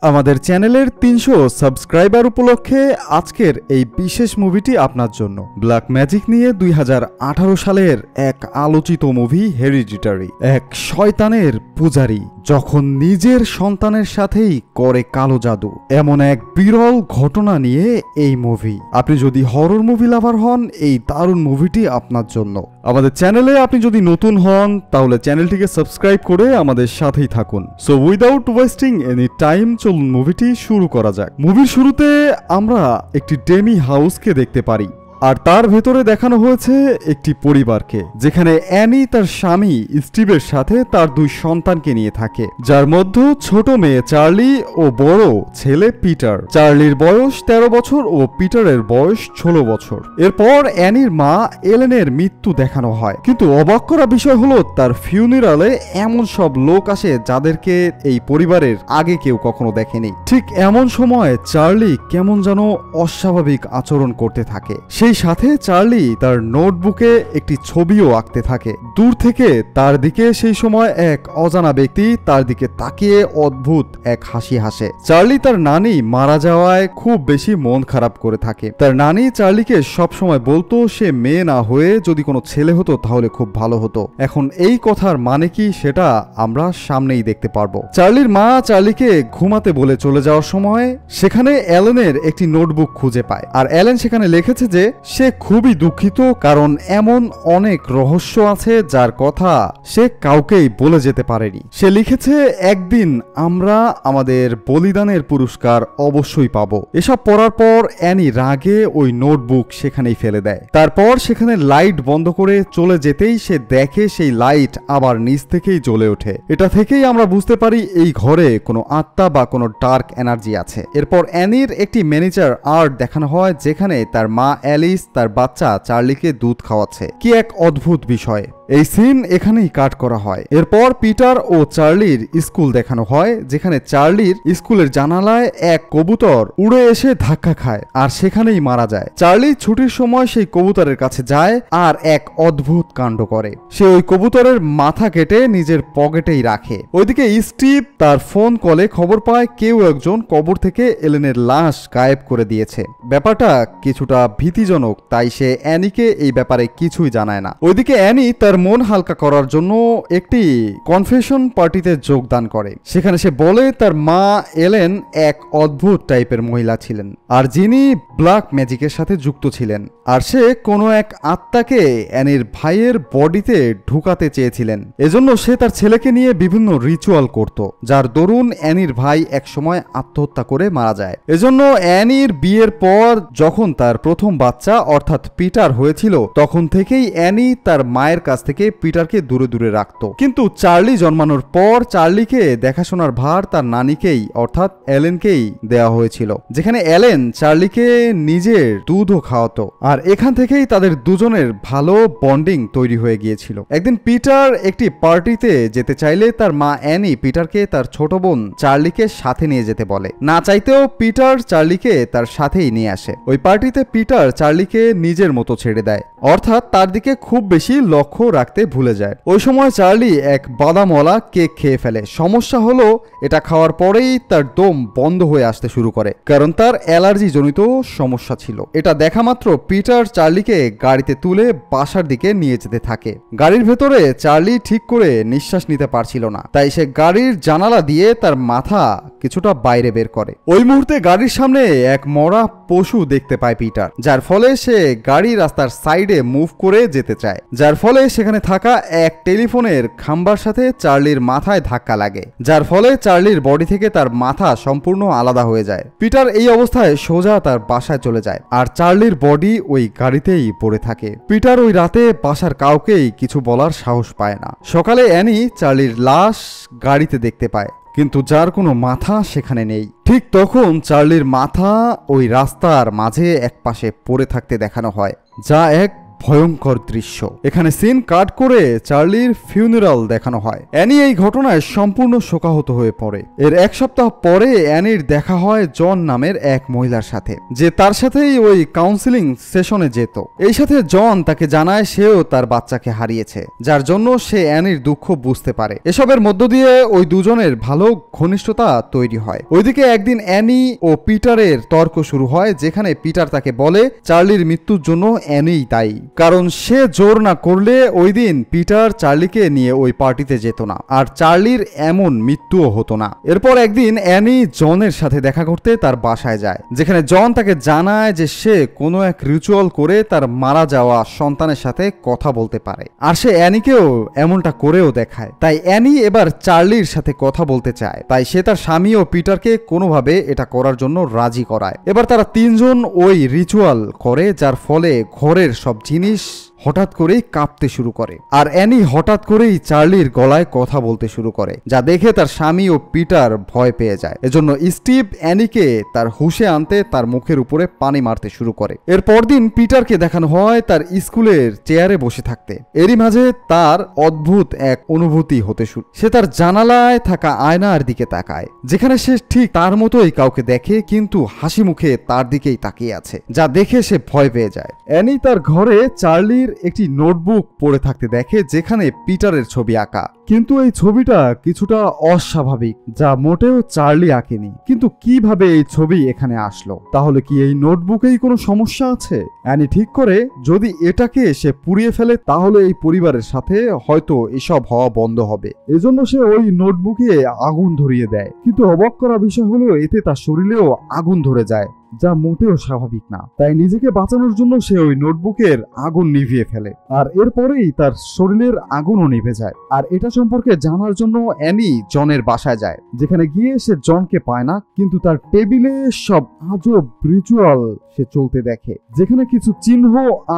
আমাদের চ্যানেলের ৩০০ সাবস্ক্রাইবার উপলক্ষে আজকের এই বিশেষ মুভিটি আপনার জন্য। ব্ল্যাক ম্যাজিক নিয়ে ২০১৮ সালের এক আলোচিত মুভি হেরিডিটারি। এক শয়তানের পূজারী যখন নিজের সন্তানের সাথেই করে কালো জাদু, এমন এক বিরল ঘটনা নিয়ে এই মুভি। আপনি যদি হরর মুভি লাভার হন, এই দারুণ মুভিটি আপনার জন্য। আমাদের চ্যানেলে আপনি যদি নতুন হন তাহলে চ্যানেলটিকে সাবস্ক্রাইব করে আমাদের সাথেই থাকুন। So without wasting any time, চলুন মুভিটি শুরু করা যাক। মুভির শুরুতে আমরা একটি ডেমি হাউসকে দেখতে পারি, আর তার ভেতরে দেখানো হয়েছে একটি পরিবারকে, যেখানে অ্যানি তার স্বামী স্টিভের সাথে তার দুই সন্তানকে নিয়ে থাকে, যার মধ্যে ছোট মেয়ে চার্লি ও বড় ছেলে পিটার। চার্লির বয়স ১৩ বছর ও পিটারের বয়স ১৬ বছর। এরপর অ্যানির মা এলেনের মৃত্যু দেখানো হয়, কিন্তু অবাক করা বিষয় হলো তার ফিউনারালে এমন সব লোক আসে যাদেরকে এই পরিবারের আগে কেউ কখনো দেখেনি। ঠিক এমন সময় চার্লি কেমন যেন অস্বাভাবিক আচরণ করতে থাকে। সেই সাথে চার্লি তার নোটবুকে একটি ছবিও আঁকতে থাকে। দূর থেকে তার দিকে সেই সময় এক অজানা ব্যক্তি তার দিকে তাকিয়ে অদ্ভুত এক হাসি হাসে। চার্লি তার নানি মারা যাওয়ায় খুব বেশি মন খারাপ করে থাকে। তার নানি চার্লিকে সবসময় বলতো সে মেয়ে না হয়ে যদি কোনো ছেলে হতো তাহলে খুব ভালো হতো। এখন এই কথার মানে কি সেটা আমরা সামনেই দেখতে পারবো। চার্লির মা চার্লিকে ঘুমাতে বলে চলে যাওয়ার সময় সেখানে অ্যালেনের একটি নোটবুক খুঁজে পায়, আর অ্যালেন সেখানে লিখেছে যে সে খুবই দুঃখিত কারণ এমন অনেক রহস্য আছে যার কথা সে কাউকেই বলে যেতে পারেনি। সে লিখেছে একদিন আমরা আমাদের বলিদানের পুরস্কার অবশ্যই পাবো। এসব পড়ার পর অ্যানি রাগে ওই নোটবুক সেখানেই ফেলে দেয়। তারপর সেখানে লাইট বন্ধ করে চলে যেতেই সে দেখে সেই লাইট আবার নিচ থেকেই জ্বলে ওঠে। এটা থেকেই আমরা বুঝতে পারি এই ঘরে কোনো আত্মা বা কোনো ডার্ক এনার্জি আছে। এরপর অ্যানির একটি ম্যানেজার আর্ট দেখানো হয়, যেখানে তার মা অ্যালিস তার বাচ্চা চার্লিকে দুধ খাওয়াচ্ছে। কি এক অদ্ভুত বিষয়। এই সিন এখানেই কাট করা হয়। এরপর পিটার ও চার্লির স্কুল দেখানো হয়, যেখানে চার্লির স্কুলের জানালায় এক কবুতর উড়ে এসে ধাক্কা খায় আর সেখানেই মারা যায়। চার্লি ছুটির সময় সেই কবুতরের কাছে যায় আর এক অদ্ভুত কাণ্ড করে। সে ওই কবুতরের মাথা কেটে নিজের পকেটেই রাখে। ওইদিকে স্টিভ তার ফোন কলে খবর পায় কেউ একজন কবর থেকে এলেনের লাশ গায়েব করে দিয়েছে। ব্যাপারটা কিছুটা ভীতিজনক, তাই সে অ্যানিকে এই ব্যাপারে কিছুই জানায় না। ওইদিকে অ্যানি তার মন হালকা করার জন্য একটি কনফেশন পার্টিতে যোগদান করে। সেখানে সে বলে তার মা এলেন এক অদ্ভুত টাইপের মহিলা ছিলেন, আর যিনি ব্ল্যাক ম্যাজিকের সাথে যুক্ত ছিলেন, আর সে কোনো এক আত্মাকে অ্যানির ভাইয়ের বডিতে ঢুকাতে চেয়েছিলেন। এজন্য সে তার ছেলেকে নিয়ে বিভিন্ন রিচুয়াল করত, যার দরুন অ্যানির ভাই একসময় আত্মহত্যা করে মারা যায়। এজন্য অ্যানির বিয়ের পর যখন তার প্রথম বাচ্চা অর্থাৎ পিটার হয়েছিল, তখন থেকেই অ্যানি তার মায়ের কাছ থেকে পিটারকে দূরে দূরে রাখত। কিন্তু চার্লি জন্মানোর পর চার্লিকে দেখাশোনার ভার তার নানিকেই অর্থাৎ অ্যালেনকেই দেওয়া হয়েছিল, যেখানে অ্যালেন চার্লিকে নিজের দুধও খাওয়াতো। আর এখান থেকেই তাদের দুজনের ভালো বন্ডিং তৈরি হয়ে গিয়েছিল। একদিন পিটার একটি পার্টিতে যেতে চাইলে তার মা অ্যানি পিটারকে তার ছোট বোন চার্লিকে সাথে নিয়ে যেতে বলে। না চাইতেও পিটার চার্লিকে তার সাথেই নিয়ে আসে। ওই পার্টিতে পিটার চার্লিকে নিজের মতো ছেড়ে দেয়, অর্থাৎ তার দিকে খুব বেশি লক্ষ্য রাখতে ভুলে যায়। ওই সময় চার্লি এক বাদামওয়ালা কেক খেয়ে ফেলে। সমস্যা হলো এটা খাওয়ার পরেই তার দম বন্ধ হয়ে আসতে শুরু করে, কারণ তার অ্যালার্জি জনিত সমস্যা ছিল। এটা দেখা মাত্র পিটার চার্লিকে গাড়িতে তুলে বাসার দিকে নিয়ে যেতে থাকে। গাড়ির ভেতরে চার্লি ঠিক করে নিঃশ্বাস নিতে পারছিল না, তাই সে গাড়ির জানালা দিয়ে তার মাথা কিছুটা বাইরে বের করে। ওই মুহূর্তে গাড়ির সামনে এক মরা পশু দেখতে পায় পিটার, যার ফলে সে গাড়ি রাস্তার সাইডে মুভ করে যেতে চায়, যার ফলে সেখানে থাকা এক টেলিফোনের খাম্বার সাথে চার্লির মাথায় ধাক্কা লাগে, যার ফলে চার্লির বডি থেকে তার মাথা সম্পূর্ণ আলাদা হয়ে যায়। পিটার এই অবস্থায় সোজা তার বাসায় চলে যায়, আর চার্লির বডি ওই গাড়িতেই পড়ে থাকে। পিটার ওই রাতে বাসার কাউকেই কিছু বলার সাহস পায় না। সকালে অ্যানি চার্লির লাশ গাড়িতে দেখতে পায়, কিন্তু যার কোনো মাথা সেখানে নেই। ঠিক তখন চার্লির মাথা ওই রাস্তার মাঝে এক পাশে পড়ে থাকতে দেখানো হয়, যা এক ভয়ঙ্কর দৃশ্য। এখানে সিন কাট করে চার্লির ফিউনারাল দেখানো হয়। অ্যানি এই ঘটনায় সম্পূর্ণ শোকাহত হয়ে পড়ে। এর এক সপ্তাহ পরে অ্যানির দেখা হয় জন নামের এক মহিলার সাথে, যে তার সাথেই ওই কাউন্সিলিং সেশনে যেত। এই সাথে জন তাকে জানায় সেও তার বাচ্চাকে হারিয়েছে, যার জন্য সে অ্যানির দুঃখ বুঝতে পারে। এসবের মধ্য দিয়ে ওই দুজনের ভালো ঘনিষ্ঠতা তৈরি হয়। ওইদিকে একদিন অ্যানি ও পিটারের তর্ক শুরু হয়, যেখানে পিটার তাকে বলে চার্লির মৃত্যুর জন্য অ্যানিই দায়ী, কারণ সে জোর না করলে ওই দিন পিটার চার্লিকে নিয়ে ওই পার্টিতে যেত না, আর চার্লির এমন মৃত্যুও হতো না। এরপর একদিন অ্যানি জনের সাথে দেখা করতে তার বাসায় যায়, যেখানে জন তাকে জানায় যে সে কোনো এক রিচুয়াল করে তার মারা যাওয়া সন্তানের সাথে কথা বলতে পারে, আর সে অ্যানিকেও এমনটা করেও দেখায়। তাই অ্যানি এবার চার্লির সাথে কথা বলতে চায়, তাই সে তার স্বামী ও পিটারকে কোনোভাবে এটা করার জন্য রাজি করায়। এবার তারা তিনজন ওই রিচুয়াল করে, যার ফলে ঘরের সব জিনিস হঠাৎ করেই কাঁপতে শুরু করে, আর অ্যানি হঠাৎ করেই চার্লির গলায় কথা বলতে শুরু করে, যা দেখে তার স্বামী ও পিটার ভয় পেয়ে যায়। এজন্য স্টিভ অ্যানিকে তার হুঁশে আনতে তার মুখের উপরে পানি মারতে শুরু করে। এর পরদিন পিটারকে দেখানো হয় তার স্কুলের চেয়ারে বসে থাকতে। এরই মাঝে তার অদ্ভুত এক অনুভূতি হতে শুরু। সে তার জানালায় থাকা আয়নার দিকে তাকায়, যেখানে সে ঠিক তার মতোই কাউকে দেখে, কিন্তু হাসি মুখে তার দিকেই তাকিয়ে আছে, যা দেখে সে ভয় পেয়ে যায়। অ্যানি তার ঘরে চার্লির একটি নোটবুক পড়ে থাকতে দেখে, যেখানে পিটারের ছবি আঁকা, কিন্তু এই ছবিটা কিছুটা অস্বাভাবিক, যা মোটেও চার্লি আঁকেনি। কিন্তু কিভাবে এই ছবি এখানে আসলো? তাহলে কি এই নোটবুকেই কোনো সমস্যা আছে? অ্যানি ঠিক করে যদি এটাকে সে পুড়িয়ে ফেলে, তাহলে এই পরিবারের সাথে হয়তো এসব হওয়া বন্ধ হবে। এজন্য সে ওই নোটবুকে আগুন ধরিয়ে দেয়। কিন্তু অবাক করা বিষয় হলো, এতে তার শরীরেও আগুন ধরে যায়, যা মোটেও স্বাভাবিক না। তাই নিজেকে বাঁচানোর জন্য সে ওই নোটবুকের আগুন নিভিয়ে ফেলে, আর এরপরেই তার শরীরের আগুনও নিভে যায়। আর এটা সম্পর্কে জানার জন্য অ্যানি জনের বাসায় যায়, যেখানে গিয়ে সে জনকে পায় না, কিন্তু তার টেবিলে সব আজব রিচুয়াল সে চলতে দেখে, যেখানে কিছু চিহ্ন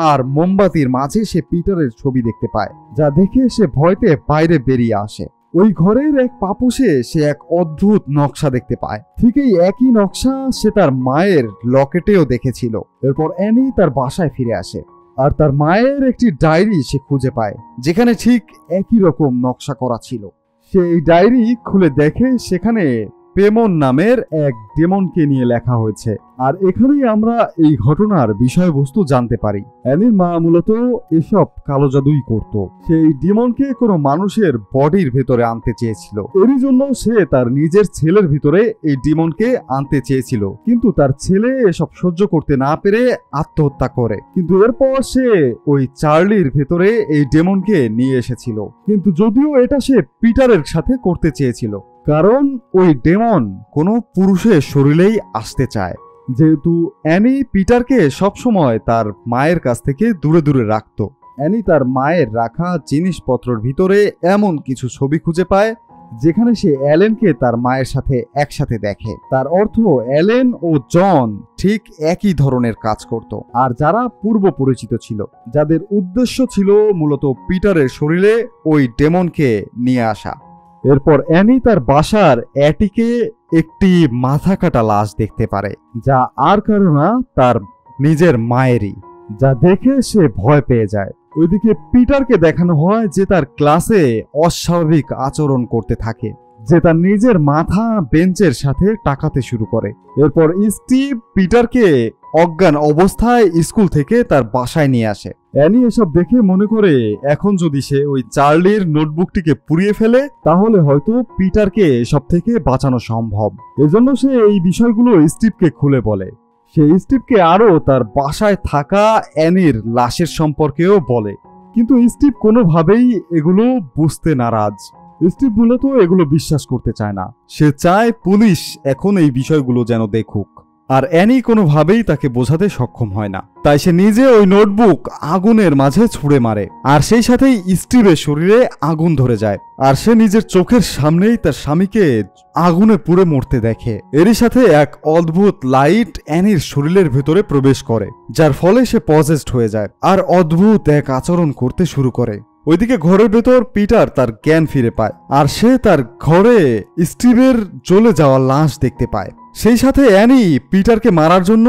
আর মোমবাতির মাঝে সে পিটারের ছবি দেখতে পায়, যা দেখে সে ভয়তে বাইরে বেরিয়ে আসে। ওই ঘরের এক পাপোশে সে এক অদ্ভুত নকশা দেখতে পায়। ঠিক এই একই নকশা সে তার মায়ের লকেটেও দেখেছিল। এরপর অ্যানি তার বাসায় ফিরে আসে, আর তার মায়ের একটি ডায়েরি সে খুঁজে পায়, যেখানে ঠিক একই রকম নকশা করা ছিল। সে এই ডায়েরি খুলে দেখে সেখানে পেমন নামের এক ডেমনকে নিয়ে লেখা হয়েছে, আর এখানেই আমরা এই ঘটনার বিষয়বস্তু জানতে পারি। অ্যানির মা মূলত এসব কালো জাদুই করত। সেই ডেমনকে কোনো মানুষের বডির ভেতরে আনতে চেয়েছিল। এরই জন্য সে তার নিজের ছেলের ভিতরে এই ডেমনকে আনতে চেয়েছিল, কিন্তু তার ছেলে এসব সহ্য করতে না পেরে আত্মহত্যা করে। কিন্তু এরপর সে ওই চার্লির ভেতরে এই ডেমনকে নিয়ে এসেছিল, কিন্তু যদিও এটা সে পিটারের সাথে করতে চেয়েছিল, কারণ ওই ডেমন কোনো পুরুষের শরীরেই আসতে চায়। যেহেতু অ্যানি পিটারকে সবসময় তার মায়ের কাছ থেকে দূরে দূরে রাখত, অ্যানি তার মায়ের রাখা জিনিসপত্রের ভিতরে এমন কিছু ছবি খুঁজে পায়, যেখানে সে অ্যালেনকে তার মায়ের সাথে একসাথে দেখে। তার অর্থ অ্যালেন ও জন ঠিক একই ধরনের কাজ করত, আর যারা পূর্ব পরিচিত ছিল, যাদের উদ্দেশ্য ছিল মূলত পিটারের শরীরে ওই ডেমনকে নিয়ে আসা। এরপর অ্যানি তার বাসার অ্যাটিকে একটি মাথা কাটা লাশ দেখতে পারে, যা আর কারো না, তার নিজের মায়েরই, যা দেখে সে ভয় পেয়ে যায়। ওইদিকে পিটারকে দেখানো হয় যে তার ক্লাসে অস্বাভাবিক আচরণ করতে থাকে, যে তার নিজের মাথা বেঞ্চের সাথে টাকাতে শুরু করে। এরপর স্টিভ পিটারকে অজ্ঞান অবস্থায় স্কুল থেকে তার বাসায় নিয়ে আসে। অ্যানি এসব দেখে মনে করে এখন যদি সে ওই চার্লির নোটবুকটিকে পুড়িয়ে ফেলে, তাহলে হয়তো পিটারকে এসব থেকে বাঁচানো সম্ভব। এজন্য সে এই বিষয়গুলো স্টিভকে খুলে বলে। সে স্টিভকে আরো তার বাসায় থাকা অ্যানির লাশের সম্পর্কেও বলে, কিন্তু স্টিভ কোনোভাবেই এগুলো বুঝতে নারাজ। স্টিভ মূলত এগুলো বিশ্বাস করতে চায় না। সে চায় পুলিশ এখন এই বিষয়গুলো যেন দেখুক, আর অ্যানি কোনোভাবেই তাকে বোঝাতে সক্ষম হয় না। তাই সে নিজে ওই নোটবুক আগুনের মাঝে ছুঁড়ে মারে, আর সেই সাথেই স্টিভের শরীরে আগুন ধরে যায়, আর সে নিজের চোখের সামনেই তার স্বামীকে আগুনে পুড়ে মরতে দেখে। এরই সাথে এক অদ্ভুত লাইট অ্যানির শরীরের ভেতরে প্রবেশ করে, যার ফলে সে পজেসড হয়ে যায় আর অদ্ভুত এক আচরণ করতে শুরু করে। ওইদিকে ঘরের ভেতর পিটার তার জ্ঞান ফিরে পায়, আর সে তার ঘরে স্টিভের জ্বলে যাওয়া লাশ দেখতে পায়। সেই সাথে অ্যানি পিটারকে মারার জন্য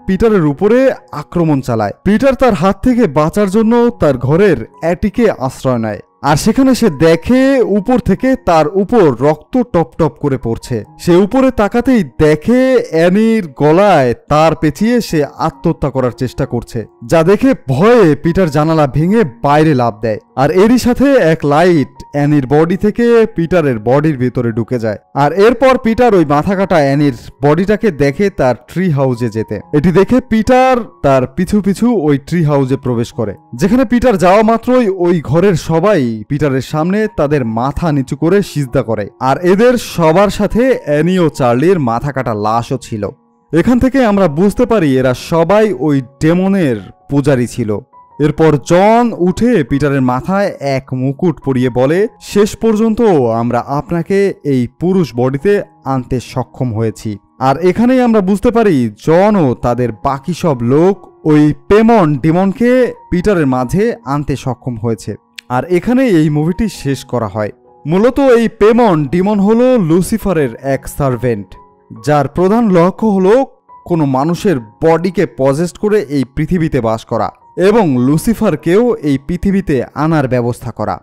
পিটারের উপরে আক্রমণ চালায়। পিটার তার হাত থেকে বাঁচার জন্য তার ঘরের অ্যাটিকে আশ্রয় নেয়, আর সেখানে সে দেখে উপর থেকে তার উপর রক্ত টপ টপ করে পড়ছে। সে উপরে তাকাতেই দেখে অ্যানির গলায় তার পেঁচিয়ে সে আত্মহত্যা করার চেষ্টা করছে, যা দেখে ভয়ে পিটার জানালা ভেঙে বাইরে লাফ দেয়। আর এরই সাথে এক লাইট অ্যানির বডি থেকে পিটারের বডির ভিতরে ঢুকে যায়। আর এরপর পিটার ওই মাথা কাটা অ্যানির বডিটাকে দেখে তার ট্রি হাউসে যেতে। এটি দেখে পিটার তার পিছু পিছু ওই ট্রি হাউসে প্রবেশ করে, যেখানে পিটার যাওয়া মাত্রই ওই ঘরের সবাই পিটারের সামনে তাদের মাথা নিচু করে সিজদা করে। আর এদের সবার সাথে অ্যানি ও চার্লির মাথা কাটা লাশও ছিল। এখান থেকে আমরা বুঝতে পারি এরা সবাই ওই ডেমনের পূজারী ছিল। এরপর জন উঠে পিটারের মাথায় এক মুকুট পরিয়ে বলে, শেষ পর্যন্ত আমরা আপনাকে এই পুরুষ বডিতে আনতে সক্ষম হয়েছি। আর এখানেই আমরা বুঝতে পারি জন ও তাদের বাকি সব লোক ওই পেমন ডিমনকে পিটারের মাঝে আনতে সক্ষম হয়েছে। আর এখানে এই মুভিটি শেষ করা হয়। মূলত এই পেমন ডিমন হলো লুসিফারের এক সার্ভেন্ট, যার প্রধান লক্ষ্য হলো কোনো মানুষের বডিকে পজেস্ট করে এই পৃথিবীতে বাস করা এবং লুসিফারকেও এই পৃথিবীতে আনার ব্যবস্থা করা।